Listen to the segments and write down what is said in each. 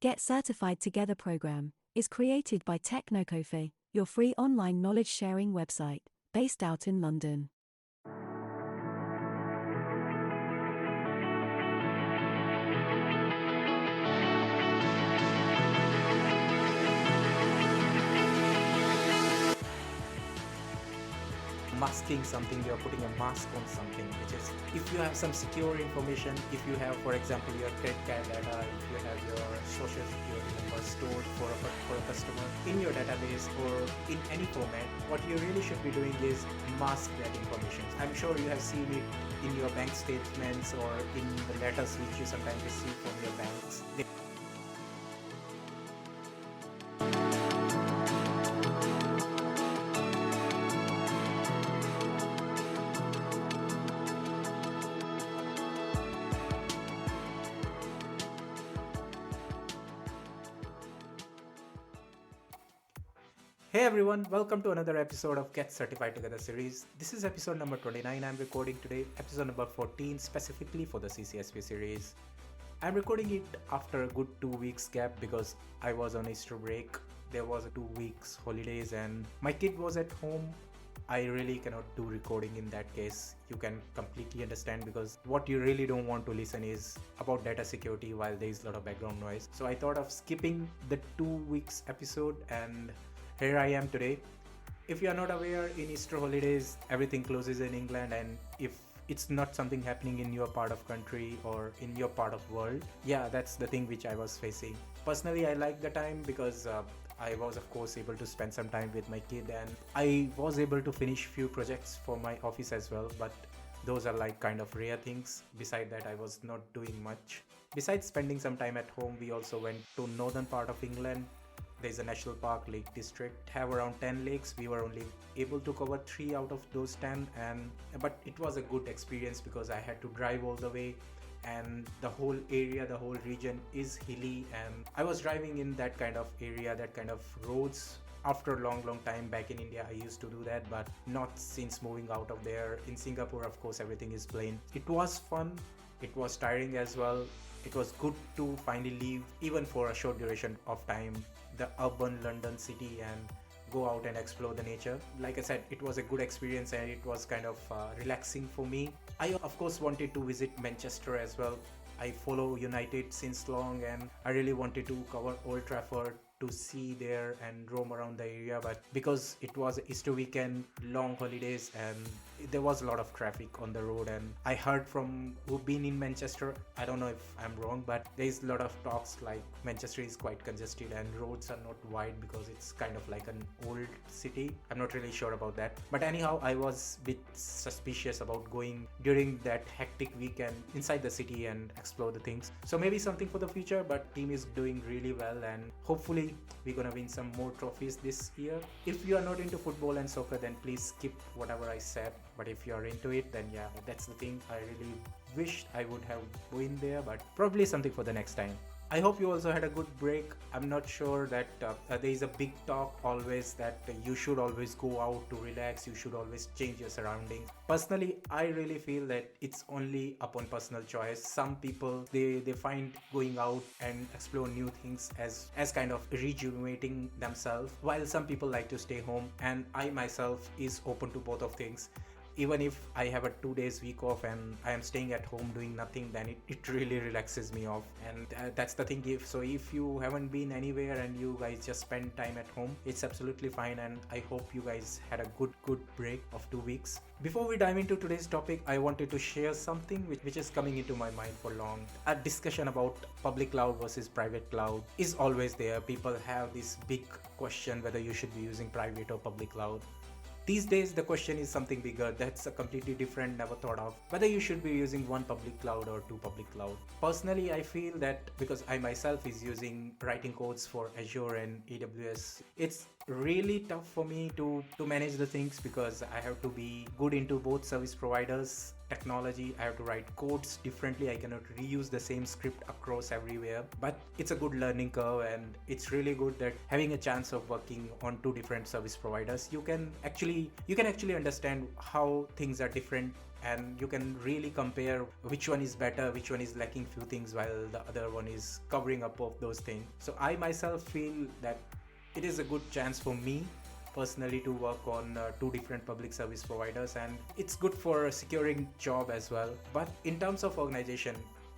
Get Certified Together program is created by Technocofe, your free online knowledge sharing website, based out in London. Masking something, you're putting a mask on something, which is if you have some secure information, if you have, for example, your credit card data, if you have your social security number stored for a customer in your database or in any format, what you really should be doing is mask that information. I'm sure you have seen it in your bank statements or in the letters which you sometimes receive from your banks. Hey everyone, welcome to another episode of Get Certified Together series. This is episode number 29 I'm recording today, episode number 14 specifically for the CCSP series. I'm recording it after a good 2 weeks gap because I was on Easter break. There was a 2 weeks holidays and my kid was at home. I really cannot do recording in that case. You can completely understand because what you really don't want to listen is about data security while there is a lot of background noise. So I thought of skipping the 2 weeks episode and here I am today. If you are not aware, in Easter holidays, everything closes in England, and if it's not something happening in your part of country or in your part of world, yeah, that's the thing which I was facing. Personally, I like the time because I was of course able to spend some time with my kid and I was able to finish few projects for my office as well, but those are like kind of rare things. Beside that, I was not doing much. Besides spending some time at home, we also went to northern part of England. There's a national park, Lake District, have around 10 lakes. We were only able to cover 3 out of those 10, but it was a good experience because I had to drive all the way, and the whole area, the whole region is hilly, and I was driving in that kind of area, that kind of roads. After a long time back in India, I used to do that, but not since moving out of there. In Singapore, of course, everything is plain. It was fun. It was tiring as well. It was good to finally leave, even for a short duration of time, the urban London city and go out and explore the nature. Like I said, it was a good experience and it was kind of relaxing for me. I of course wanted to visit Manchester as well. I follow United since long and I really wanted to cover Old Trafford to see there and roam around the area, but because it was Easter weekend, long holidays, and there was a lot of traffic on the road, and I heard from who've been in Manchester, I don't know if I'm wrong, but there's a lot of talks like Manchester is quite congested and roads are not wide because it's kind of like an old city. I'm not really sure about that, but anyhow, I was a bit suspicious about going during that hectic weekend inside the city and explore the things. So maybe something for the future, but team is doing really well and hopefully we're gonna win some more trophies this year. If you are not into football and soccer, then please skip whatever I said, but if you are into it, then yeah, that's the thing. I really wished I would have been there, but probably something for the next time. I hope you also had a good break. I'm not sure that there is a big talk always that you should always go out to relax, you should always change your surroundings. Personally, I really feel that it's only upon personal choice. Some people, they find going out and explore new things as kind of rejuvenating themselves, while some people like to stay home, and I myself is open to both of things. Even if I have a 2 days week off and I am staying at home doing nothing, then it really relaxes me off, and that's the thing. If you haven't been anywhere and you guys just spend time at home, it's absolutely fine, and I hope you guys had a good break of 2 weeks. Before we dive into today's topic, I wanted to share something which is coming into my mind for long. A discussion about public cloud versus private cloud is always there. People have this big question whether you should be using private or public cloud. These days, the question is something bigger. That's a completely different, never thought of, whether you should be using one public cloud or two public cloud. Personally, I feel that because I myself is using writing codes for Azure and AWS, it's really tough for me to manage the things because I have to be good into both service providers technology. I have to write codes differently. I cannot reuse the same script across everywhere. But it's a good learning curve, and it's really good that having a chance of working on two different service providers, you can actually understand how things are different, and you can really compare which one is better, which one is lacking few things, while the other one is covering up of those things. So I myself feel that it is a good chance for me personally to work on two different public service providers, and it's good for securing job as well. But in terms of organization,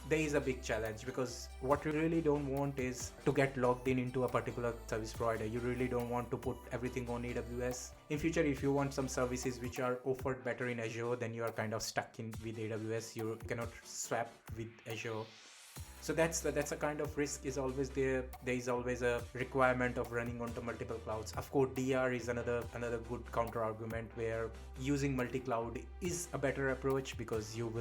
there is a big challenge, because what you really don't want is to get logged in into a particular service provider. You really don't want to put everything on AWS. In future, if you want some services which are offered better in Azure, then you are kind of stuck in with AWS. You cannot swap with Azure. So that's a kind of risk is always there. There is always a requirement of running onto multiple clouds. Of course, DR is another good counter argument, where using multi-cloud is a better approach, because you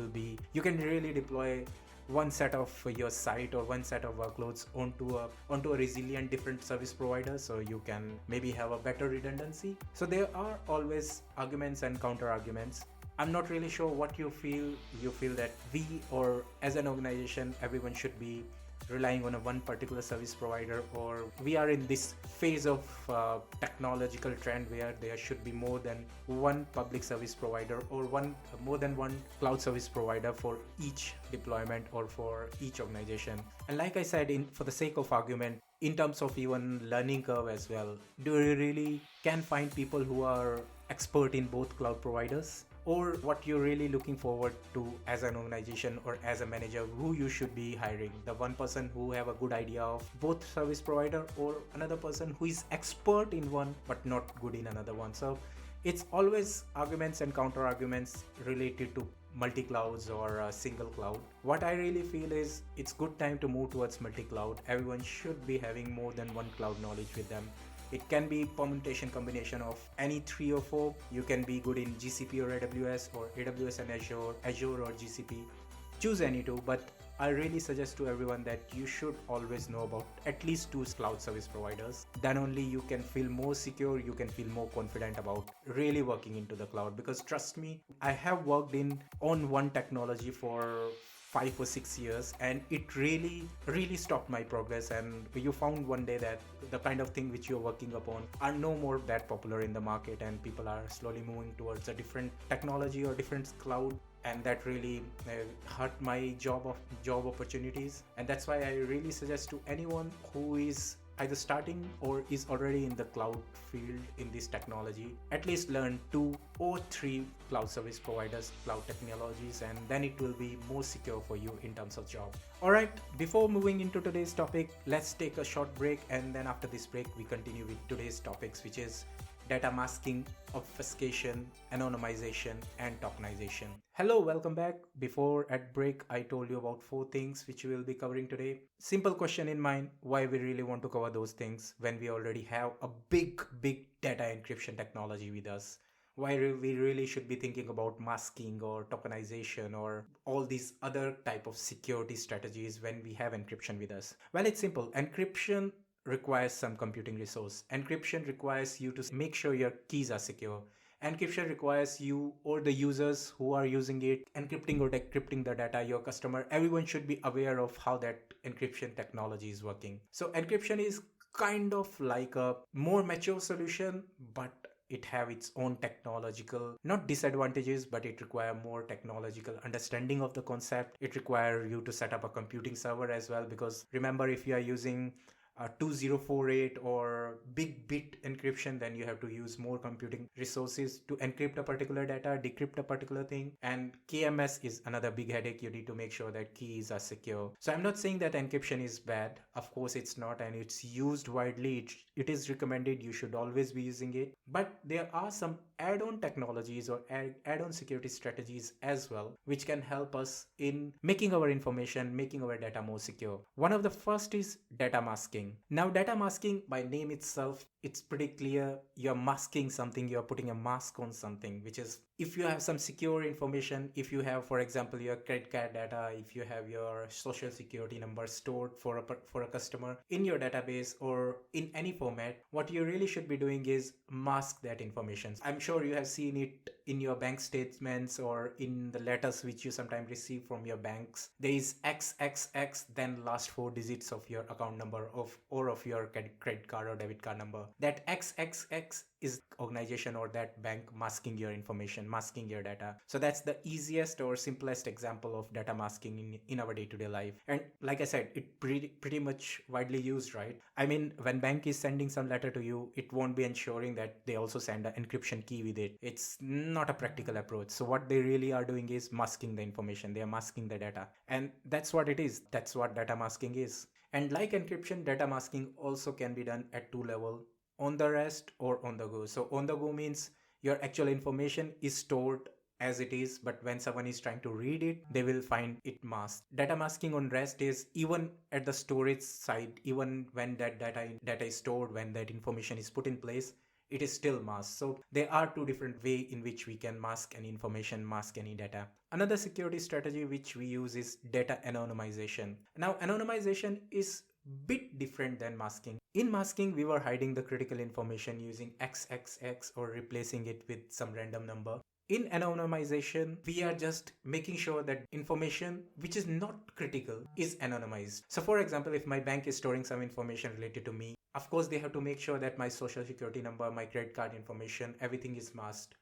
can really deploy one set of your site or one set of workloads onto a resilient different service provider, so you can maybe have a better redundancy. So there are always arguments and counter arguments. I'm not really sure what you feel. You feel that we, or as an organization, everyone should be relying on a one particular service provider, or we are in this phase of technological trend where there should be more than one public service provider, or more than one cloud service provider for each deployment or for each organization. And like I said, for the sake of argument, in terms of even learning curve as well, do you really can find people who are expert in both cloud providers? Or what you're really looking forward to as an organization or as a manager, who you should be hiring? The one person who have a good idea of both service provider, or another person who is expert in one but not good in another one? So it's always arguments and counter arguments related to multi-clouds or a single cloud. What I really feel is it's good time to move towards multi-cloud. Everyone should be having more than one cloud knowledge with them. It can be permutation combination of any 3 or 4. You can be good in GCP or AWS, or AWS and Azure or GCP. Choose any two, but I really suggest to everyone that you should always know about at least 2 cloud service providers. Then only you can feel more secure, you can feel more confident about really working into the cloud. Because trust me, I have worked on one technology for 5 or 6 years, and it really stopped my progress. And you found one day that the kind of thing which you're working upon are no more that popular in the market, and people are slowly moving towards a different technology or different cloud, and that really hurt my job opportunities. And that's why I really suggest to anyone who is either starting or is already in the cloud field in this technology, at least learn 2 or 3 cloud service providers, cloud technologies, and then it will be more secure for you in terms of job. Alright, before moving into today's topic, let's take a short break, and then after this break we continue with today's topics, which is data masking, obfuscation, anonymization, and tokenization. Hello, welcome back. Before at break, I told you about 4 things which we will be covering today. Simple question in mind, why we really want to cover those things when we already have a big data encryption technology with us? Why we really should be thinking about masking or tokenization or all these other type of security strategies when we have encryption with us? Well, it's simple. Encryption requires some computing resource. Encryption requires you to make sure your keys are secure. Encryption requires you or the users who are using it, encrypting or decrypting the data, your customer, everyone should be aware of how that encryption technology is working. So encryption is kind of like a more mature solution, but it have its own technological, not disadvantages, but it require more technological understanding of the concept. It require you to set up a computing server as well, because remember, if you are using 2048 or big bit encryption, then you have to use more computing resources to encrypt a particular data, decrypt a particular thing. And KMS is another big headache. You need to make sure that keys are secure. So I'm not saying that encryption is bad. Of course it's not, and it's used widely. It is recommended. You should always be using it. But there are some add-on technologies or add-on security strategies as well, which can help us in making our information, making our data more secure. One of the first is data masking. Now, data masking by name itself, it's pretty clear. You're masking something, you're putting a mask on something, which is if you have some secure information, if you have, for example, your credit card data, if you have your social security number stored for a customer in your database or in any format, what you really should be doing is mask that information. I'm sure you have seen it in your bank statements or in the letters which you sometimes receive from your banks. There is XXX, then last four digits of your account number of your credit card or debit card number. That XXX is organization or that bank masking your information, masking your data. So that's the easiest or simplest example of data masking in our day-to-day life. And like I said, it pretty much widely used, right? I mean, when bank is sending some letter to you, it won't be ensuring that they also send an encryption key with it. It's not a practical approach. So what they really are doing is masking the information. They are masking the data. And that's what it is. That's what data masking is. And like encryption, data masking also can be done at two levels: on the rest or on the go. So on the go means your actual information is stored as it is, but when someone is trying to read it, they will find it masked. Data masking on rest is even at the storage side, even when that data is stored, when that information is put in place, it is still masked. So there are two different ways in which we can mask any information, mask any data. Another security strategy which we use is data anonymization. Now, anonymization is bit different than masking. In masking, we were hiding the critical information using XXX or replacing it with some random number. In anonymization, we are just making sure that information which is not critical is anonymized. So for example, if my bank is storing some information related to me, of course they have to make sure that my social security number, my credit card information, everything is masked.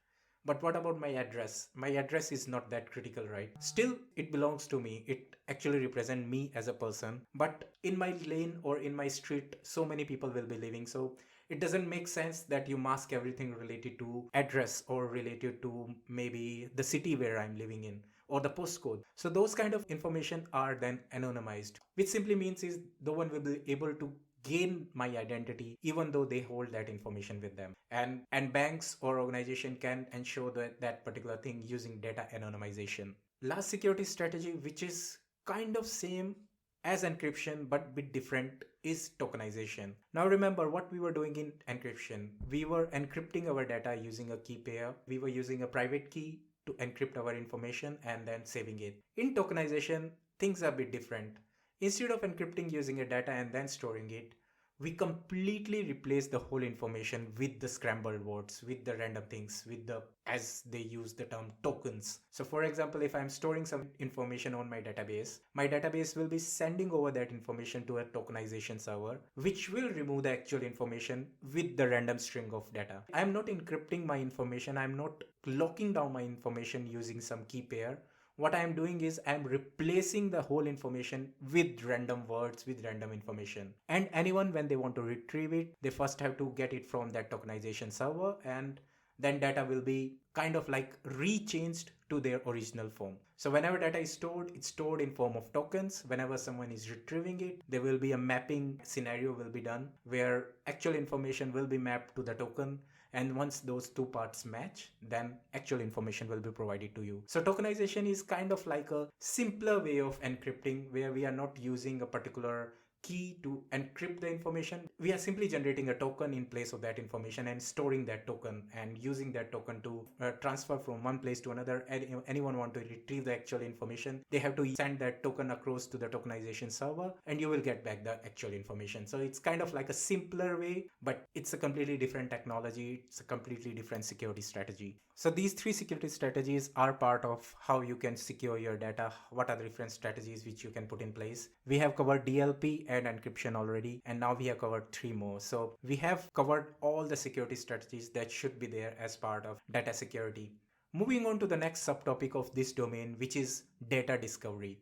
But what about my address? My address is not that critical, right? Still, it belongs to me. It actually represents me as a person. But in my lane or in my street, so many people will be living. So it doesn't make sense that you mask everything related to address or related to maybe the city where I'm living in or the postcode. So those kind of information are then anonymized, which simply means is no one will be able to gain my identity even though they hold that information with them. And banks or organization can ensure that particular thing using data anonymization. Last security strategy, which is kind of same as encryption but bit different, is tokenization. Now remember what we were doing in encryption. We were encrypting our data using a key pair. We were using a private key to encrypt our information and then saving it. In tokenization, things are a bit different. Instead of encrypting using a data and then storing it, we completely replace the whole information with the scrambled words, with the random things, with the, as they use the term, tokens. So for example, if I'm storing some information on my database will be sending over that information to a tokenization server, which will remove the actual information with the random string of data. I'm not encrypting my information. I'm not locking down my information using some key pair. What I am doing is I am replacing the whole information with random words, with random information. And anyone, when they want to retrieve it, they first have to get it from that tokenization server, and then data will be kind of like rechanged to their original form. So whenever data is stored, it's stored in form of tokens. Whenever someone is retrieving it, there will be a mapping scenario will be done where actual information will be mapped to the token. And once those two parts match, then actual information will be provided to you. So tokenization is kind of like a simpler way of encrypting, where we are not using a particular key to encrypt the information. We are simply generating a token in place of that information and storing that token and using that token to transfer from one place to another. Anyone want to retrieve the actual information, they have to send that token across to the tokenization server and you will get back the actual information. So it's kind of like a simpler way, but it's a completely different technology. It's a completely different security strategy. So these three security strategies are part of how you can secure your data. What are the different strategies which you can put in place? We have covered DLP and encryption already, and now we have covered three more. So we have covered all the security strategies that should be there as part of data security. Moving on to the next subtopic of this domain, which is data discovery.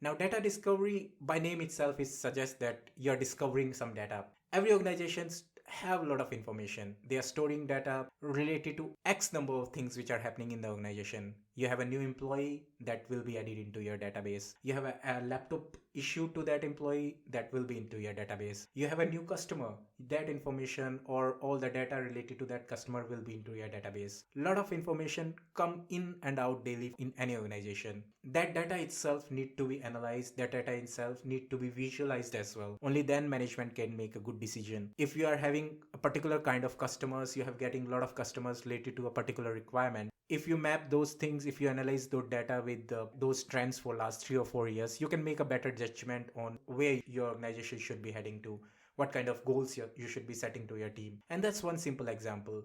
Now, data discovery by name itself is suggests that you're discovering some data. Every organization have a lot of information. They are storing data related to X number of things which are happening in the organization. You have a new employee that will be added into your database. You have a laptop issued to that employee that will be into your database. You have a new customer, that information or all the data related to that customer will be into your database. A lot of information come in and out daily in any organization. That data itself need to be analyzed. That data itself need to be visualized as well. Only then management can make a good decision. If you are having a particular kind of customers, you have getting a lot of customers related to a particular requirement. If you map those things, if you analyze those data with those trends for last 3 or 4 years, you can make a better judgment on where your organization should be heading to, what kind of goals you should be setting to your team. And that's one simple example.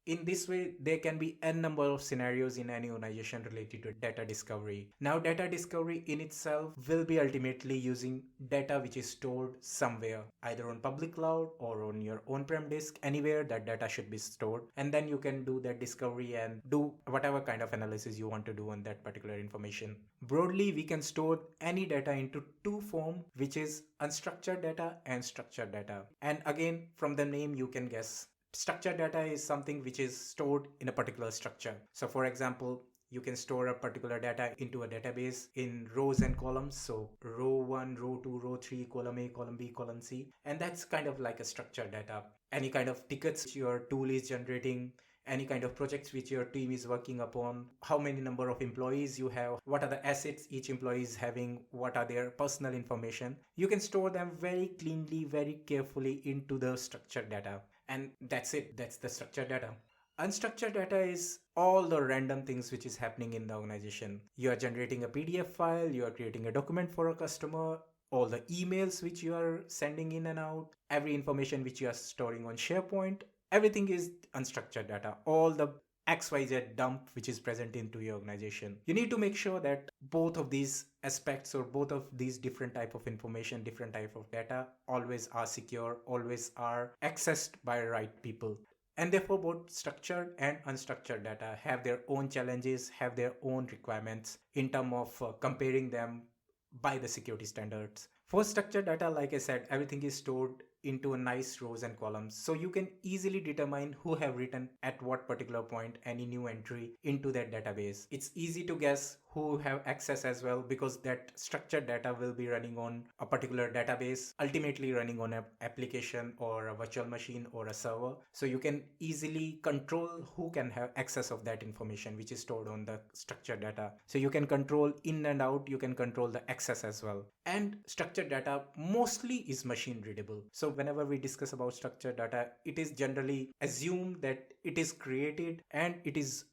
In this way, there can be n number of scenarios in any organization related to data discovery. Now, data discovery in itself will be ultimately using data which is stored somewhere, either on public cloud or on your on-prem disk. Anywhere that data should be stored, and then you can do that discovery and do whatever kind of analysis you want to do on that particular information. Broadly, we can store any data into two forms, which is unstructured data and structured data. And again, from the name you can guess, structured data is something which is stored in a particular structure. So for example, you can store a particular data into a database in rows and columns. So row 1, row 2, row 3, column A, column B, column C. And that's kind of like a structured data. Any kind of tickets your tool is generating, any kind of projects which your team is working upon, how many number of employees you have, what are the assets each employee is having, what are their personal information. You can store them very cleanly, very carefully into the structured data. And that's it. That's the structured data. Unstructured data is all the random things which is happening in the organization. You are generating a PDF file, you are creating a document for a customer, all the emails which you are sending in and out, every information which you are storing on SharePoint, everything is unstructured data. All the XYZ dump which is present into your organization. You need to make sure that both of these aspects or both of these different type of information, different type of data always are secure, always are accessed by right people. And therefore both structured and unstructured data have their own challenges, have their own requirements in terms of comparing them by the security standards. For structured data, like I said, everything is stored into a nice rows and columns, so you can easily determine who have written at what particular point any new entry into that database. It's easy to guess who have access as well, because that structured data will be running on a particular database, ultimately running on an application or a virtual machine or a server. So you can easily control who can have access of that information which is stored on the structured data. So you can control in and out, you can control the access as well. And structured data mostly is machine readable. So whenever we discuss about structured data, it is generally assumed that it is created and it is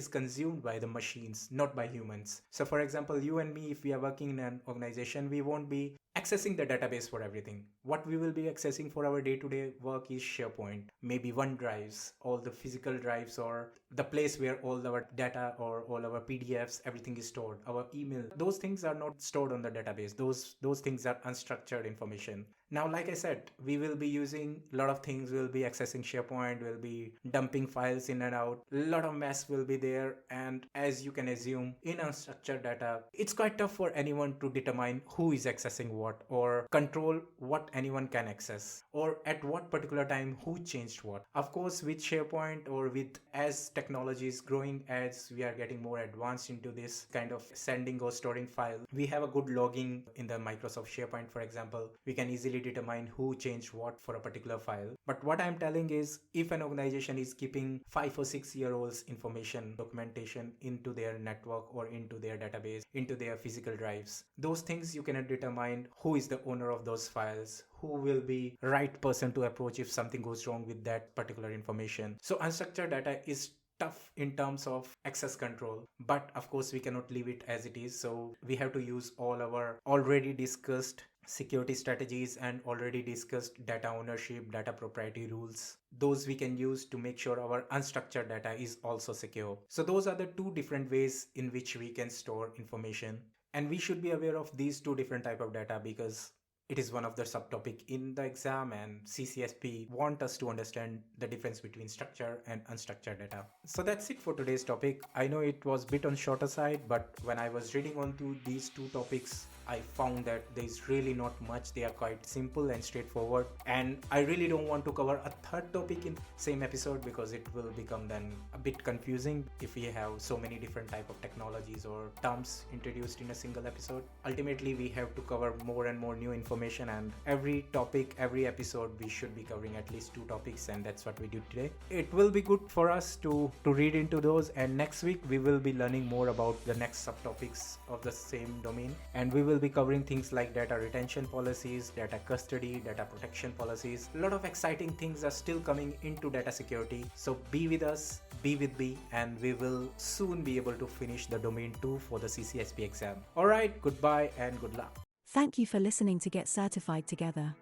consumed by the machines, not by humans. So for example, you and me, if we are working in an organization, we won't be accessing the database for everything. What we will be accessing for our day-to-day work is SharePoint, maybe OneDrives, all the physical drives, or the place where all our data or all our PDFs, everything is stored, our email. Those things are not stored on the database. Those things are unstructured information. Now, like I said, we will be using a lot of things. We'll be accessing SharePoint, we'll be dumping files in and out. A lot of mess will be there. And as you can assume, in unstructured data, it's quite tough for anyone to determine who is accessing what or control what anyone can access or at what particular time who changed what. Of course, with SharePoint or with as technology is growing, as we are getting more advanced into this kind of sending or storing file, we have a good logging in the Microsoft SharePoint, for example. We can easily determine who changed what for a particular file. But what I'm telling is, if an organization is keeping 5 or 6 year olds information documentation into their network or into their database, into their physical drives, those things you cannot determine who is the owner of those files, who will be right person to approach if something goes wrong with that particular information. So unstructured data is tough in terms of access control, but of course we cannot leave it as it is. So we have to use all our already discussed security strategies and already discussed data ownership, data propriety rules. Those we can use to make sure our unstructured data is also secure. So those are the two different ways in which we can store information. And we should be aware of these two different type of data, because it is one of the subtopic in the exam, and CCSP want us to understand the difference between structured and unstructured data. So that's it for today's topic. I know it was a bit on shorter side, but when I was reading onto these two topics, I found that there's really not much. They are quite simple and straightforward, and I really don't want to cover a third topic in same episode because it will become then a bit confusing if we have so many different type of technologies or terms introduced in a single episode. Ultimately, we have to cover more and more new information, and every topic, every episode, we should be covering at least 2 topics, and that's what we do today. It will be good for us to read into those, and next week we will be learning more about the next subtopics of the same domain, and we will be covering things like data retention policies, data custody, data protection policies. A lot of exciting things are still coming into data security, so be with us, be with me, and we will soon be able to finish the domain 2 for the CCSP exam. Alright, goodbye and good luck. Thank you for listening to Get Certified Together.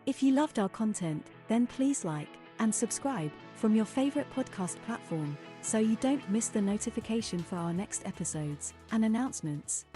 If you loved our content, then please like and subscribe from your favorite podcast platform so you don't miss the notification for our next episodes and announcements.